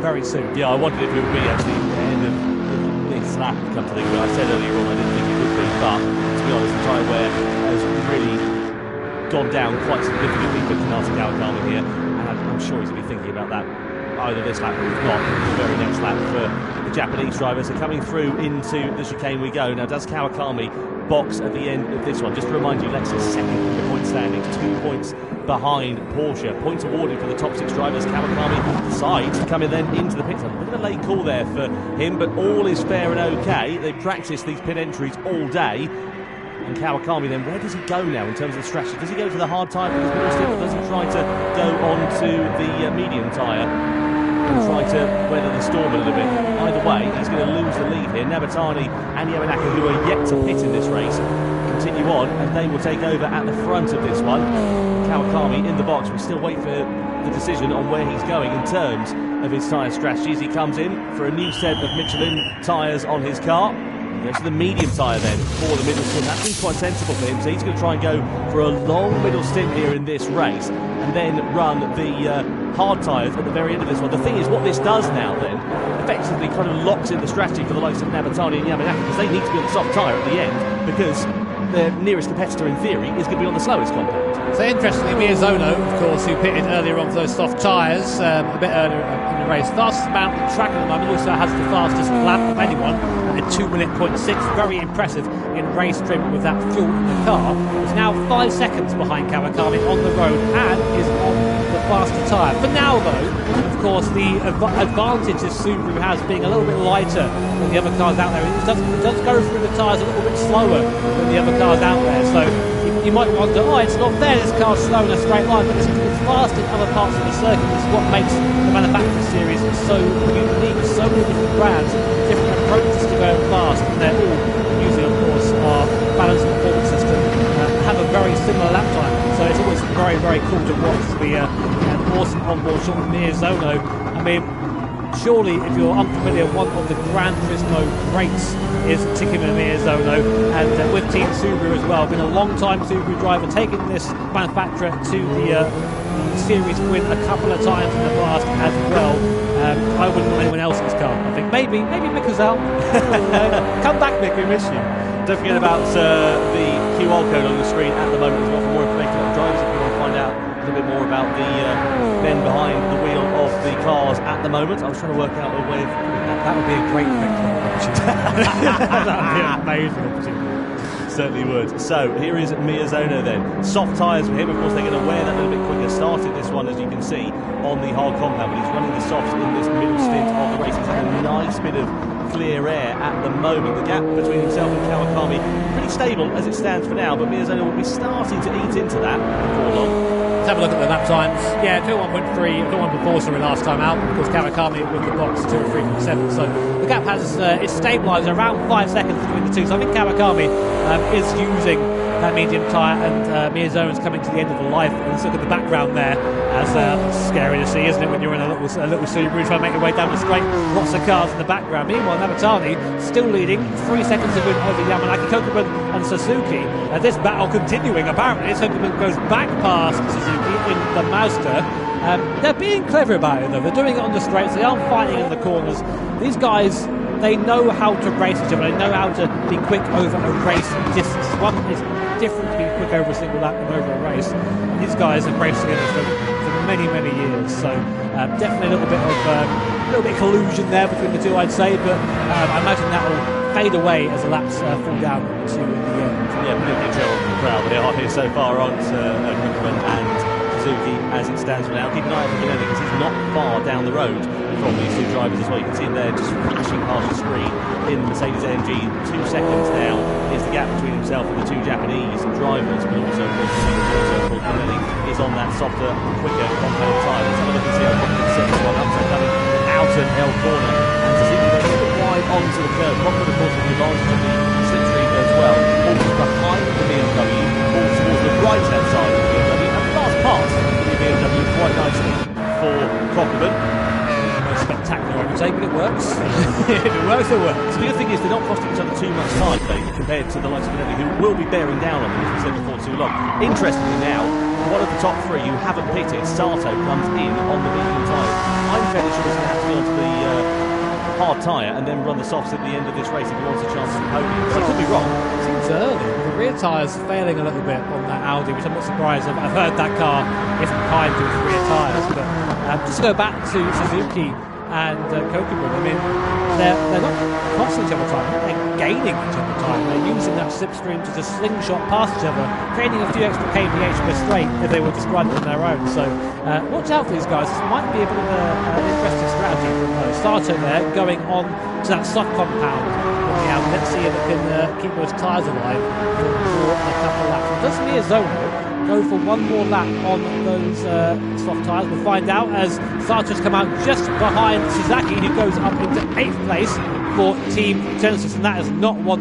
very soon. Yeah, I wondered if it would be actually the end of this lap, come to think of it. I said earlier on I didn't think it would be, but to be honest, the tyre wear has really gone down quite significantly for Kanata Kawakami here, and I'm sure he's going to be thinking about that either this lap or if not the very next lap for the Japanese drivers. Are coming through into the chicane we go. Now, does Kawakami box at the end of this one? Just to remind you, Lex is second in the point standings, 2 points behind Porsche. Points awarded for the top 6 drivers. Kawakami decides to come in then into the pit. A bit of a late call there for him, but all is fair and okay. They practice these pit entries all day. And Kawakami then, where does he go now in terms of the strategy? Does he go to the hard tyre because middle stint, or does he try to go on to the medium tyre and try to weather the storm a little bit? Either way, he's going to lose the lead here. Nabatani and Yamanaka, who are yet to pit in this race, continue on, and they will take over at the front of this one. Kawakami in the box. We still wait for the decision on where he's going in terms of his tyre strategy as he comes in for a new set of Michelin tyres on his car. He goes to the medium tyre then for the middle stint. That seems quite sensible for him, so he's going to try and go for a long middle stint here in this race and then run the hard tyres at the very end of this one. The thing is, what this does now then effectively kind of locks in the strategy for the likes of Nabatani and Yamanaka, because they need to be on the soft tyre at the end, because their nearest competitor in theory is going to be on the slowest compound. So interestingly, Miyazono, of course, who pitted earlier on for those soft tyres a bit earlier in the race, fastest amount on the track at the moment, also has the fastest lap of anyone at 2:06. Very impressive in race trim with that fuel in the car. It's now 5 seconds behind Kawakami on the road and is on the faster tyre. For now, though, of course, the advantage this Subaru has being a little bit lighter than the other cars out there. It does go through the tyres a little bit slower than the other cars out there. So you might wonder, oh, it's not fair, this car's slow in a straight line, but it's fast in other parts of the circuit. This is what makes the manufacturer series so unique. So many different brands, different approaches to going fast, and they're all using, of course, our balance and performance system, have a very similar lap time. So it's always very, very cool to watch an awesome onboard shot with Miyazono. I mean, surely, if you're unfamiliar, one of the Gran Turismo greats is Takuma Miyazono, and with Team Subaru as well. Been a long-time Subaru driver, taking this manufacturer to the series win a couple of times in the past as well. I wouldn't want anyone else's car. I think maybe Mick Hazell. Come back, Mick, we miss you. Don't forget about the QR code on the screen at the moment as well for more information on drivers if you want to find out a little bit more about the men behind the wheel of the cars at the moment. I was trying to work out a way of putting that. That would be a great opportunity. That would be an amazing opportunity. Certainly would. So here is Miyazono then. Soft tyres for him. Of course, they're going to wear that a little bit quicker. Started this one, as you can see, on the hard compound, but he's running the softs in this middle stint of the race. He's had a nice bit of clear air at the moment. The gap between himself and Kawakami pretty stable as it stands for now, but Miyazono will be starting to eat into that before long. Let's have a look at the lap times. Yeah, 2:01.3, 2:01.4, sorry, last time out. Of course, Kawakami with the box 2:03.7. So the gap has it's stabilised around 5 seconds between the two. So I think Kawakami is using that medium tyre, and Miyazono is coming to the end of the life. And let's look at the background there. That's scary to see, isn't it, when you're in a little Subaru trying to make your way down the straight. Lots of cars in the background. Meanwhile, Nabatani still leading, 3 seconds of win over Yamanaka, Kokuman and Suzuki. And this battle continuing, apparently. Kokuman goes back past Suzuki in the Mazda. They're being clever about it, though. They're doing it on the straights. They aren't fighting in the corners. These guys, they know how to race each other. They know how to be quick over a race distance. One is different to be quick over a single lap than over a race. And these guys have raced together for many, many years. So definitely a little bit of collusion there between the two, I'd say. But I imagine that will fade away as the laps fall down to the end. Yeah, pretty good show on the crowd. They are here so far on Kokuman and Suzuki as it stands for now. Keep an eye out for Benelli because he's not far down the road from these two drivers as well. You can see him there just flashing past the screen in the Mercedes-AMG. 2 seconds now is the gap between himself and the two Japanese drivers, but also, of course, Benelli is on that softer, quicker compound tyre. Let's have a look and see how Cochran sets this one up. So coming out of L corner, and Suzuki goes a little bit wide onto the curve. Cochran, of course, with the advantage of the slipstream as well. Falls behind the BMW, falls towards the right-hand side of the BMW, and fast past the BMW quite nicely for Cochran. Spectacular, I would say, but it works. If it works, it works. So the good thing is they're not costing each other too much time, though, compared to the likes of Benelli, who will be bearing down on them, as we said before, too long. Interestingly now, one of the top three who haven't pitted, Sato, comes in on the medium tyre. I'm fairly sure he's going to have to be onto the hard tyre and then run the softs at the end of this race if he wants a chance at the podium. So I could be wrong. Seems early. The rear tyres failing a little bit on that Audi, which I'm not surprised. I've heard that car isn't kind to its rear tyres. But just to go back to Suzuki and Kokubu, I mean, they're not costing each other time, they're gaining each other time. They're using that slipstream to just slingshot past each other, gaining a few extra kph per straight if they were to run on their own. So watch out for these guys. This might be a bit of an interesting strategy from Sato there, going on to that soft compound on the out. Let's see if it can keep those tyres alive for a couple of laps. Does Miyazono go for one more lap on those soft tyres? We'll find out as Sato's come out just behind Suzaki, who goes up into 8th place for Team Genesis, and that is not what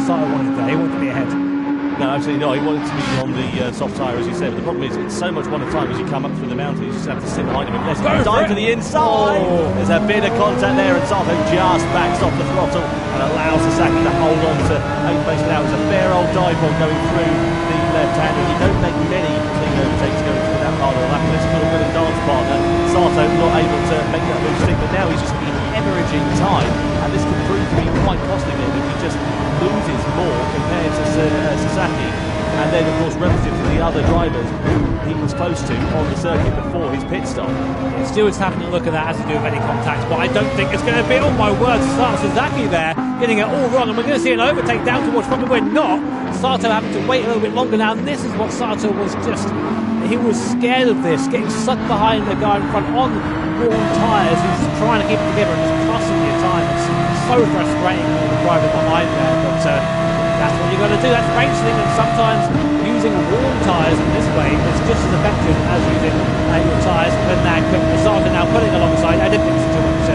Sato wanted there. He wanted to be ahead. No, absolutely not. He wanted to be on the soft tyre, as you said. But the problem is, it's so much one at a time as you come up through the mountain. You just have to sit behind him and let him dive to the inside. Oh. There's a bit of contact there, and Sato just backs off the throttle and allows Sasaki to hold on to 8th place now. It's a fair old dive bomb going through the left-hander. You don't make many clean overtakes going through that part of the lap. It's a little bit of dance partner. Sato not able to make that move stick, but now he's just hemorrhaging time, and this can prove to be quite costly him if he just loses more compared to Sasaki, and then of course relative to the other drivers he was close to on the circuit before his pit stop. Yeah, Stewart's having a look at that as to do with any contact, but I don't think it's going to be, oh my word, Sasaki there getting it all wrong, and we're going to see an overtake down towards front, but we're not. Sato having to wait a little bit longer now, and this is what Sato was he was scared of this, getting sucked behind the guy in front on worn tyres. He's trying to keep it together and just costing you time. It's so frustrating with the driver behind there, but that's what you've got to do. That's racing, and sometimes using worn tyres in this way is just as effective as using your tyres when they're quick. Sato now putting alongside. I didn't think it was too much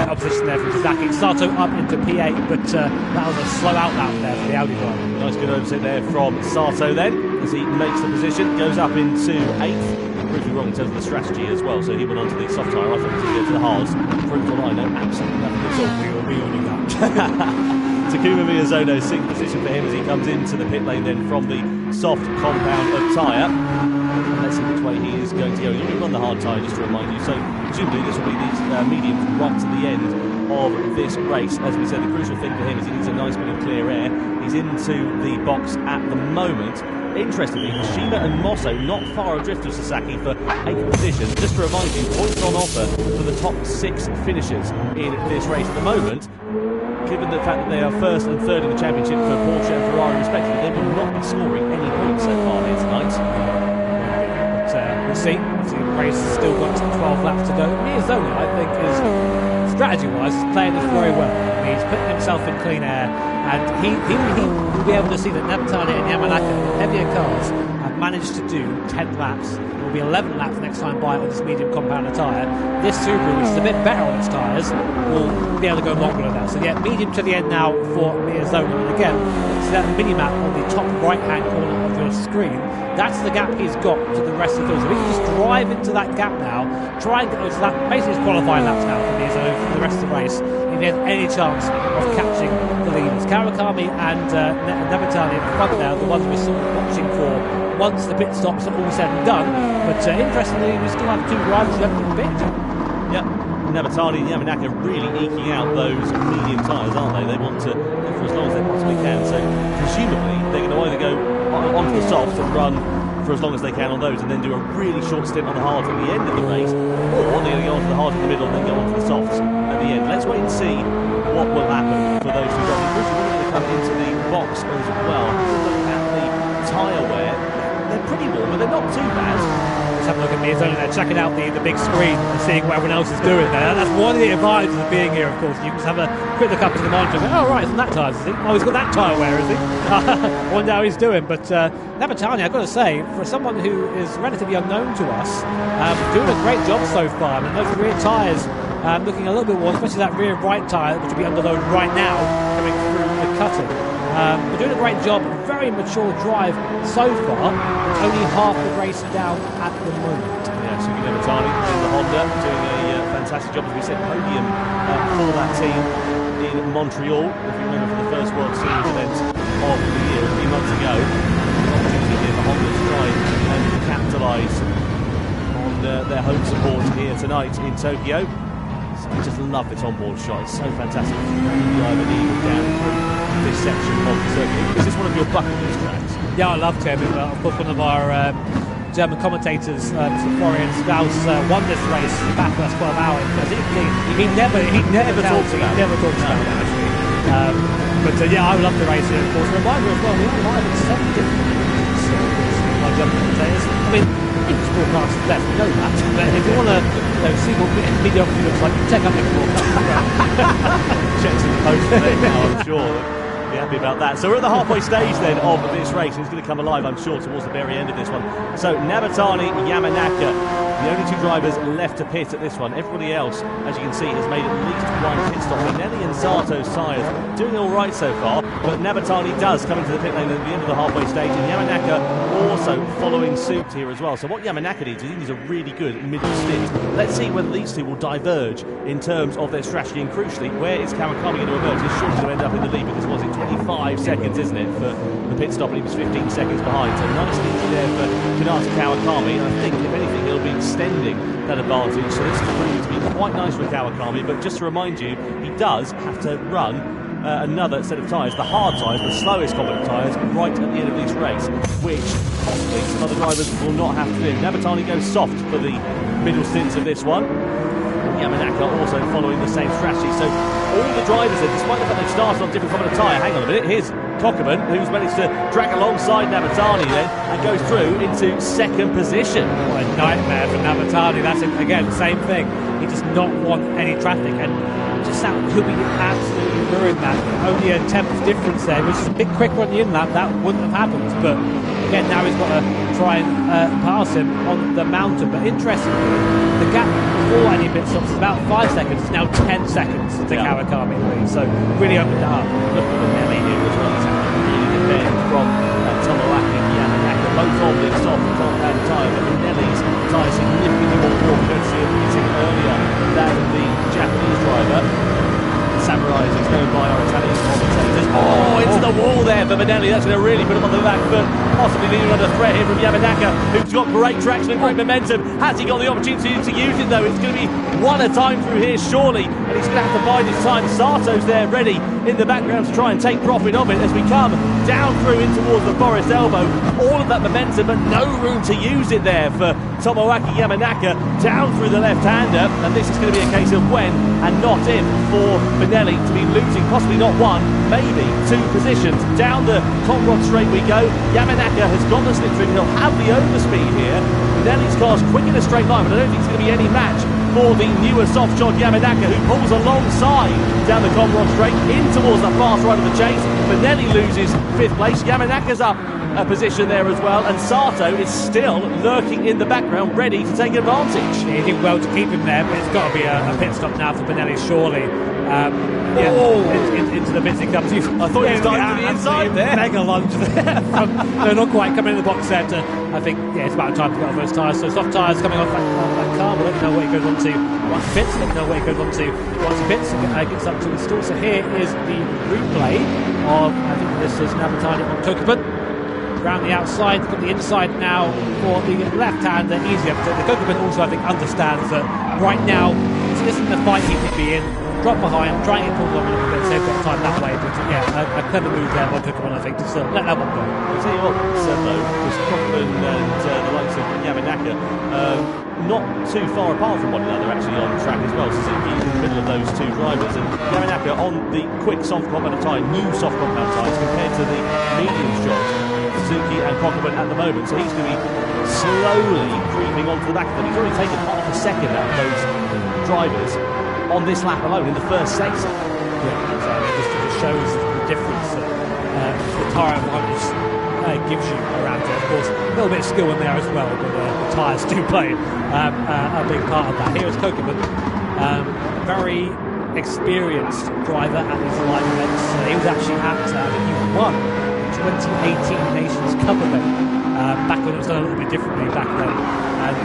opposition there from Suzaki. Sato up into P8, but that was a slow out lap there for the Audi driver. Nice good overset there from Sato then, as he makes the position, goes up into 8th. Proved me wrong in terms of the strategy as well, so he went onto the soft tyre. I thought he was going to go to the hards. Proved what I know, absolutely nothing at all. We all knew that. Takuma Miyazono, 6th position for him as he comes into the pit lane then from the soft compound of tyre. And let's see which way he is going to go. He's going to run the hard tyre, just to remind you. So presumably this will be the medium right to the end of this race. As we said, the crucial thing for him is he needs a nice bit of clear air. He's into the box at the moment. Interestingly, Shima and Mosso not far adrift of Sasaki for 8th position. Just to remind you, points on offer for the top 6 finishers in this race at the moment. Given the fact that they are 1st and 3rd in the championship for Porsche and Ferrari respectively, they will not be scoring any points so far here tonight. We'll see. Obviously, the race has still got 12 laps to go. Miyazono, I think, is strategy-wise, is playing this very well. He's putting himself in clean air, and he will be able to see that Nabatani and Yamanaka, heavier cars, have managed to do 10 laps. It will be 11 laps next time by on this medium compounder tyre. This Subaru, which is a bit better on its tyres, will be able to go longer than that. So yeah, medium to the end now for Miyazono. And again, see that mini-map on the top right-hand corner of your screen. That's the gap he's got to the rest of the field. So we can just drive into that gap now, try and get those laps, basically it's qualifying laps now for Miyazono for the rest of the race, if he has any chance of catching the leaders. Kawakami and Nabatani at the front now, the ones we're sort of watching for once the pit stops are all said and done. But interestingly, we still have 2 drivers left in the pit. Yep, Nabatani and Yamanaka really eking out those medium tyres, aren't they? They want to go for as long as they possibly can. So presumably they're going to either go onto the softs and run for as long as they can on those and then do a really short stint on the hards at the end of the race, or they're going to go onto the hards in the middle and then go onto the softs at the end. Let's wait and see what will happen for those 2 drivers. We're going to come into the box as well. Look at the tyre wear. They're pretty warm, but they're not too bad. Let's have a look at Miyazono there, checking out the big screen and seeing what everyone else is doing there. That's one of the advantages of being here, of course. You can just have a quick look up to the monitor and go, oh, right, it's on that tyre, is he? Oh, he's got that tyre wear, is he? I wonder how he's doing. But Nabatani, I've got to say, for someone who is relatively unknown to us, doing a great job so far. I mean, those rear tyres looking a little bit worn, especially that rear right tyre, which will be under load right now, coming through the cutting. We're doing a great job, very mature drive so far, but only half the race down at the moment. Yeah, Suki Nabatani in the Honda doing a fantastic job, as we said, podium for that team in Montreal, if you remember, for the first World Series event of the year a few months ago. An opportunity here for Honda to try and capitalise on their home support here tonight in Tokyo. I just love this onboard shot. It's so fantastic. The eye of an eagle down through this section of the circuit. Is this one of your bucket list tracks? Yeah, I love Tim. Of course, one of our German commentators, Mr. Florian Strauss, won this race back last 12 hours. He never talks about it, actually. But yeah, I love the race here, of course. Reminder as well, we only might have 7 different circuits by German commentators. I mean, English broadcasters left, we know that. But if you want to see what mediocrity looks like, check out English broadcasters. Checks in the post today now, I'm sure. Be happy about that. So we're at the halfway stage then of this race. It's going to come alive, I'm sure, towards the very end of this one. So Nabatani, Yamanaka, the only 2 drivers left to pit at this one. Everybody else, as you can see, has made at least 1 pit stop. Benelli and Sato's tyres doing all right so far, but Nabatani does come into the pit lane at the end of the halfway stage, and Yamanaka also following suit here as well. So what Yamanaka needs, he needs a really good middle stint. Let's see whether these 2 will diverge in terms of their strategy, and crucially, where is Kawakami going to emerge? He's sure to end up in the lead, because was it 25 seconds, isn't it, for the pit stop, and he was 15 seconds behind. So nice easy there for Kanata Kawakami, and I think, if anything, he'll be extending that advantage. So this is proving to be quite nice for Kawakami, but just to remind you, he does have to run another set of tyres, the hard tyres, the slowest competent tyres, right at the end of this race, which possibly some other drivers will not have to do. Nabatani goes soft for the middle stints of this one. Yamanaka also following the same strategy. So all the drivers there, despite the fact they've started on different competent tyre, hang on a minute, here's Cockerman, who's managed to drag alongside Nabatani then and goes through into 2nd position. What a nightmare for Nabatani. That's, again, same thing. He does not want any traffic, and just that could be absolutely ruined that. Only a 10th difference there, which is a bit quicker on the in-lap. That wouldn't have happened, but again, now he's got to try and pass him on the mountain. But interestingly, the gap before any pit stops is about 5 seconds. It's now 10 seconds to Kawakami lead, so really opened it up. Look at the Benelli here as well. He's had a really good bend from Tomoaki and Yamanaka, both on the soft compound tyre, but Benelli's tyre significantly more warm. We don't see him hitting earlier than the Japanese driver. Samurai, as he's known by our Italian commentators. Oh, into the wall there for Benelli. That's going to really put him on the back foot, possibly leaving under threat here from Yamanaka, who's got great traction and great momentum. Has he got the opportunity to use it, though? It's going to be one at a time through here, surely, and he's going to have to bide his time. Sato's there ready in the background to try and take profit of it as we come down through in towards the forest elbow. All of that momentum, but no room to use it there for Tomoaki Yamanaka down through the left-hander, and this is going to be a case of when and not if for Benelli to be losing possibly not 1, maybe 2 positions. Down the Conrod straight we go. Yamanaka has got the slip through, he'll have the overspeed here. Benelli's car's quick in a straight line, but I don't think it's going to be any match for the newer soft shod Yamanaka, who pulls alongside down the Conrod straight in towards the fast right of the chase. Benelli loses 5th place. Yamanaka's up a position there as well, and Sato is still lurking in the background, ready to take advantage. He did well to keep him there, but it's got to be a pit stop now for Benelli, surely. Into the bits he comes. I thought he was diving to the inside there. Mega lunge there. No, not quite coming in the box there. I think, it's about time to get off those tyres. So soft tyres coming off that car. We'll let you know what he goes on to once he pits. Let you know what he goes on to once he pits. Gets up to install. So here is the replay of, I think this is Nabatani on Kokubun. Around the outside, got the inside now for the left-hander, easier. But the Kokubun also, I think, understands that right now, this isn't the fight he could be in. Drop behind, try and get pulled on a little bit, save a bit of time that way. But a clever move there by Kokubun, I think, just to let that one go. I'll tell you what, though, because Kokubun and the likes of Yamanaka, not too far apart from one another actually on the track as well. Suzuki in the middle of those 2 drivers, and Yamanaka on the quick soft compound tyre, new soft compound tyres compared to the medium shot Suzuki and Kokubun at the moment. So he's going to be slowly creeping onto the back of them. He's already taken half a second out of those drivers on this lap alone in the first sector. Yeah, exactly. It just shows the difference that the tyre advantage gives you around it. Of course, a little bit of skill in there as well, but the tyres do play a big part of that. Here is Kokubun, very experienced driver at these live events. He was actually at, I think he won the 2018 Nations Cup event back when it was done a little bit differently back then. And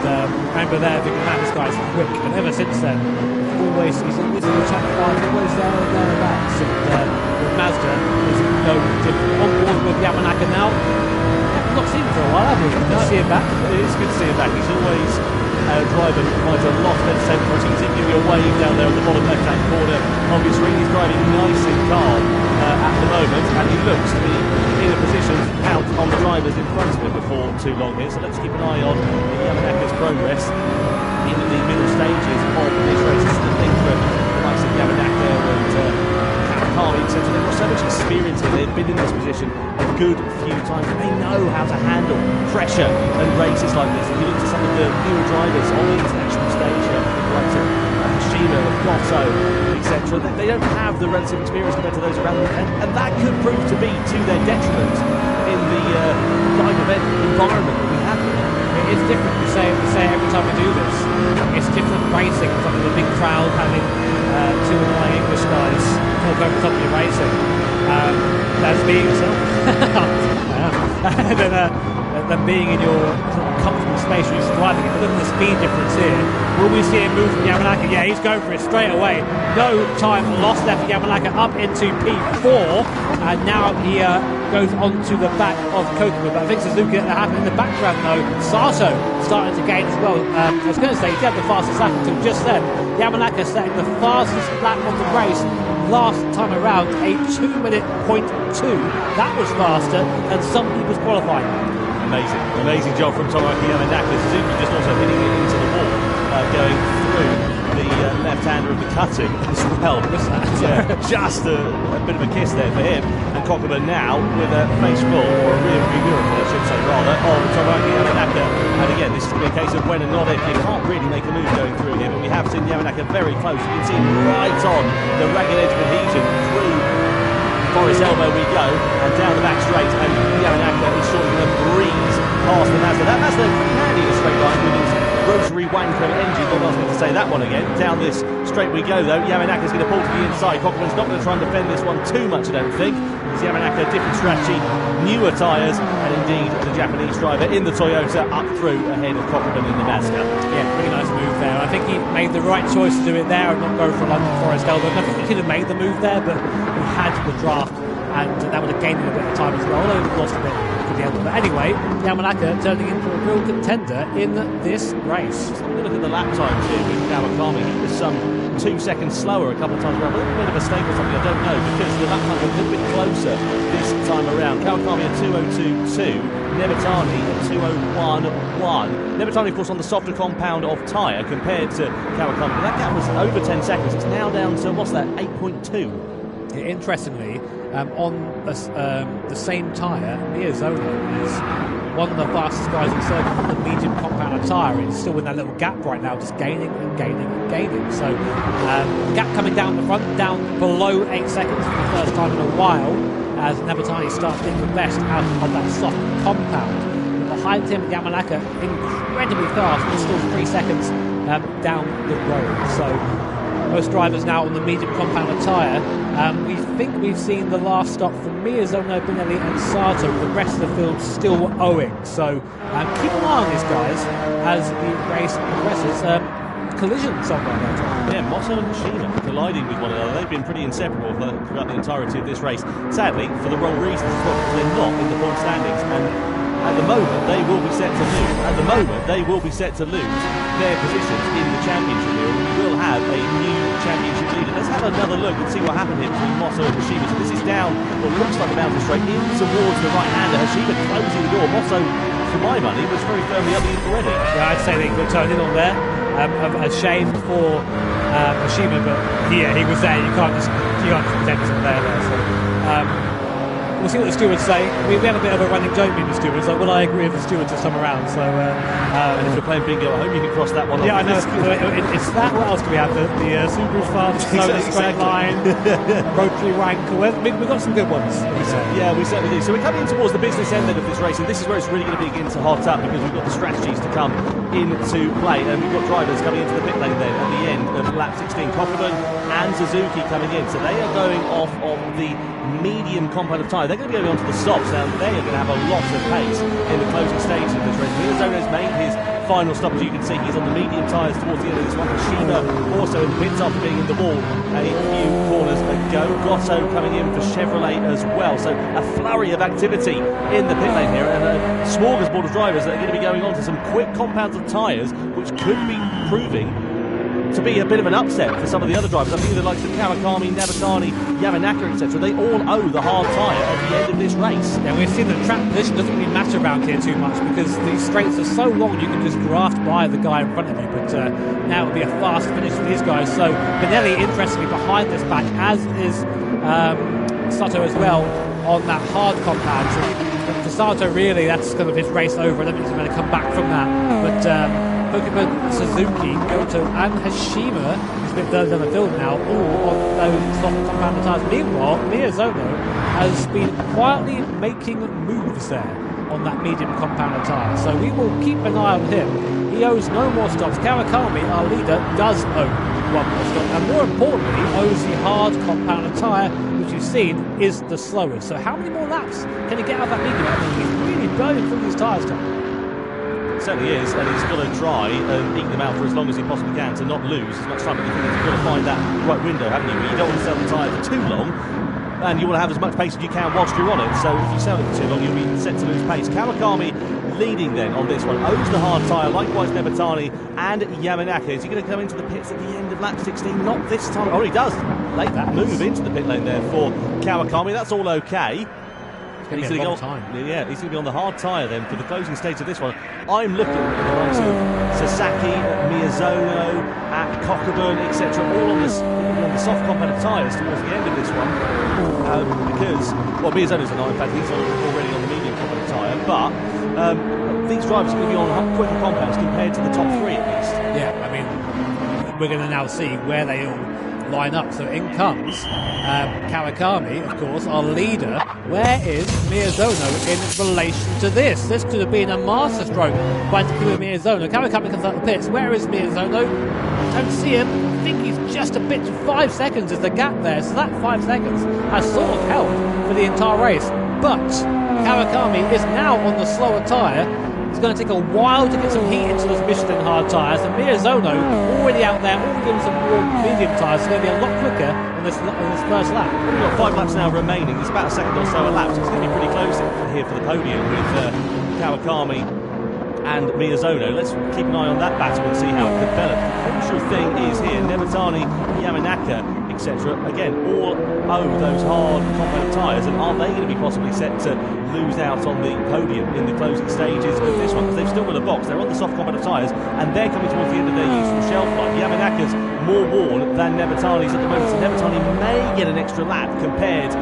remember there, thinking, man, this guy's quick. And ever since then, he's always in the chat car, always there and thereabouts. And with Mazda, is no different. On board with Yamanaka now. Not seen him for a while, have we? Good to see him back. It is good to see him back. He's always driver provides a lot of entertainment. As you can see, giving you a wave down there on the bottom left-hand corner of his screen. He's driving nice and calm at the moment, and he looks to be in a position to pounce on the drivers in front of him before too long here. So let's keep an eye on Yamanaka's progress in the middle stages of this race. This is the thing for the likes of Yamanaka and Kawakami, etc. They've got so much experience here. They've been in this position a good few times. They know how to handle pressure and races like this. If you look at some of the newer drivers on the international stage, like Hashima, Lotto, etc., they don't have the relative experience compared to those around them, and that could prove to be to their detriment in the live event environment that we have here. It's different. We say every time we do this. It's different racing. It's like a big crowd having two annoying English guys talk over top of your racing. That's being yourself. And then being in your sort of comfortable space where you're driving it. But look at the speed difference here. Will we see him move from Yamanaka? Yeah, he's going for it straight away. No time lost there for Yamanaka up into P4. And now he goes onto the back of Kokuma. But I think Suzuki that happened in the background though. Sato starting to gain as well. I was going to say he had the fastest lap until just then. Yamanaka setting the fastest lap of the race last time around, a 2-minute .2. That was faster than some people's qualifying. Amazing job from Tomoaki Yamanaka. Suzuki just also hitting it into the wall, going through the left-hander of the cutting as well. Yeah, just a bit of a kiss there for him. And Kokuma now with a face full, or a rear mirror, I should say rather, of Tomoaki Yamanaka. And again, this is going to be a case of when and not if. You can't really make a move going through here, but we have seen Yamanaka very close. You can see him right on the ragged edge of adhesion through Forest Elbow we go, and down the back straight, and Yamanaka is sort of going to breeze past the Mazda. That Mazda pretty handy in a straight line with his rotary wanker engine. Don't ask me to say that one again. Down this straight we go though. Yamanaka's going to pull to the inside. Kokuman's not going to try and defend this one too much, I don't think. Because Yamanaka, different strategy, newer tyres, and indeed the Japanese driver in the Toyota up through ahead of Kokuman in the Mazda. Yeah, really nice move there. I think he made the right choice to do it there and not go for London Forest Elbow. I think he could have made the move there, but he had the draft, and that would have gained him a bit of time as well. Although he lost a bit to the end. But anyway, Yamanaka turning into a real contender in this race. Just look at the lap times here with Kawakami. He was some 2 seconds slower a couple of times around. A little bit of a mistake or something, I don't know, because the lap times were a little bit closer this time around. Kawakami at 2:02.2, Nebatani at 2:01.1. Nebatani, of course, on the softer compound of tyre compared to Kawakami. But that gap was over 10 seconds. It's now down to, what's that, 8.2. Interestingly, on the same tyre, Miyazono is one of the fastest guys in the circuit on the medium compound tyre. It's still in that little gap right now, just gaining and gaining and gaining. So the gap coming down the front, down below 8 seconds for the first time in a while, as Nebatani starts getting the best out of that soft compound. But behind him, Yamanaka incredibly fast, but still 3 seconds down the road. So most drivers now on the medium compound tyre. We think we've seen the last stop from Miyazono, Benelli and Sato, with the rest of the field still owing. So keep an eye on these guys as the race progresses. Collision somewhere there. Yeah, Moto and Hashima colliding with one another. They've been pretty inseparable throughout the entirety of this race. Sadly, for the wrong reasons as well, because they're not in the point standings. And at the moment, they will be set to lose. At the moment, they will be set to lose their positions in the championship here. We will have a new championship leader. Let's have another look and see what happened here between Moto and Hashima. So this is down what looks like a mountain straight in towards the right-hander. Hashima closing the door. Moto, for my money, was very firmly up the already. Yeah, I'd say they could turn in on there. A shame for Hashima, but yeah, he was there. You can't just pretend he's not there. So we'll see what the stewards say. We have a bit of a running joke with the stewards. Like, will I agree with the stewards this time around? So, and if you're playing bingo at home, you can cross that one off. Yeah, I know. It's that. What else do we have? The Subaru fast, straight line, rotary wanker. We've got some good ones. Yeah, we certainly do. So we're coming towards the business end of this race, and this is where it's really going to begin to hot up, because we've got the strategies to come into play, and we've got drivers coming into the pit lane then at the end of lap 16. Kokuman and Suzuki coming in, so they are going off of the medium compound of tyre. They're going to be going on to the softs. Now they are going to have a lot of pace in the closing stages of this race. Miyazono's made his final stop. As you can see, he's on the medium tyres towards the end of this one. Shima also in the pits after being in the wall a few corners ago. Gotto coming in for Chevrolet as well. So a flurry of activity in the pit lane here, and a smorgasbord of drivers that are going to be going on to some quick compounds of tyres, which could be proving to be a bit of an upset for some of the other drivers. I think the likes of Kawakami, Nabatani, Yamanaka, etc., they all owe the hard tyre at the end of this race. Yeah, we've seen that track position doesn't really matter around here too much because these straights are so long you can just graft by the guy in front of you, but now it'll be a fast finish for these guys. So Benelli, interestingly, behind this back, as is Sato as well, on that hard compound. So for Sato, really, that's kind of his race over. I don't think he's going to come back from that, but Pokemon, Suzuki, Goto and Hashima is a bit further down the field now, all on those soft compound tyres. Meanwhile, Miyazono has been quietly making moves there on that medium compound tyre, so we will keep an eye on him. He owes no more stops. Kawakami, our leader, does owe one more stop, and more importantly, owes the hard compound tyre, which you've seen is the slowest. So how many more laps can he get out of that medium? I think he's really burning through these tyres, Tom. Certainly is, and he's got to try and eke them out for as long as he possibly can to not lose as much time. But the thing is, you've got to find that right window, haven't you? You don't want to sell the tyre for too long, and you want to have as much pace as you can whilst you're on it. So if you sell it for too long, you'll be set to lose pace. Kawakami leading then on this one, owes the hard tyre, likewise Nebatani and Yamanaka. Is he going to come into the pits at the end of lap 16? Not this time. Oh, he does. Late that move into the pit lane there for Kawakami. That's all okay. He's going to be a long time. Yeah, he's going to be on the hard tyre then for the closing stage of this one. I'm looking at the likes of Sasaki, at Miyazono, at Cockburn, etc., all on the soft compound tyres towards the end of this one. Because, well, Miyazono's not, in fact, he's already on the medium compound tyre, but these drivers are going to be on quicker compounds compared to the top three at least. Yeah, I mean, we're going to now see where they all line up. So in comes Kawakami, of course, our leader. Where is Miyazono in relation to this? This could have been a masterstroke by Takuma Miyazono. Kawakami comes out the pits. Where is Miyazono? Don't see him. I think he's just a bit. 5 seconds is the gap there. So that 5 seconds has sort of helped for the entire race. But Kawakami is now on the slower tyre. It's going to take a while to get some heat into those Michelin hard tyres, and Miyazono already out there, already on some more medium tyres. It's going to be a lot quicker on this first lap. We've got 5 laps now remaining. It's about a second or so a lap, so it's going to be pretty close here for the podium with Kawakami and Miyazono. Let's keep an eye on that battle and see how it develops. The crucial thing is here, Nebatani, Yamanaka, etc. Again, all owe those hard compound tyres, and are they going to be possibly set to lose out on the podium in the closing stages of this one? Because they've still got a box, they're on the soft compound tyres, and they're coming towards the end of their useful shelf life. Yamanaka's more worn than Nebatani's at the moment, so Nebatani may get an extra lap compared